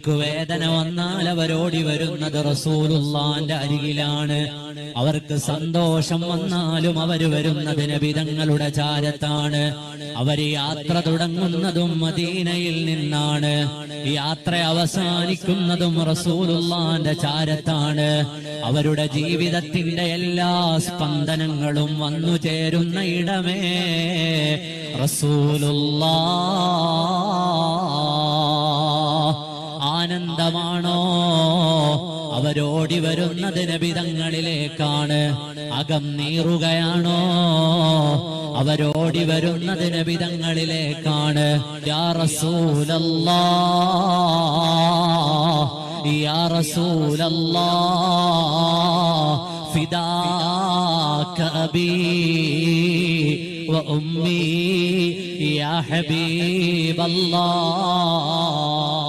വേദന വന്നാൽ അവരോടി വരുന്നത് റസൂലുള്ളാന്റെ അരികിലാണ്. അവർക്ക് സന്തോഷം വന്നാലും അവര് വരുന്നത് നബിതങ്ങളുടെ ചാരത്താണ്. അവര് യാത്ര തുടങ്ങുന്നതും മദീനയിൽ നിന്നാണ്, യാത്ര അവസാനിക്കുന്നതും റസൂലുള്ളാന്റെ ചാരത്താണ്. അവരുടെ ജീവിതത്തിന്റെ എല്ലാ സ്പന്ദനങ്ങളും വന്നു ചേരുന്ന ഇടമേ റസൂലുള്ളാഹ്. ആനന്ദമാണോ? അവരോടി വരുന്നത് നബിതങ്ങളിലേക്കാണ്. അകം നീറുകയാണോ? അവരോടി വരുന്നത് നബിതങ്ങളിലേക്കാണ്. യാ റസൂലല്ലാഹ്, യാ റസൂലല്ലാഹ്, ഫിദാക അബീ وأمي يا حبيب الله.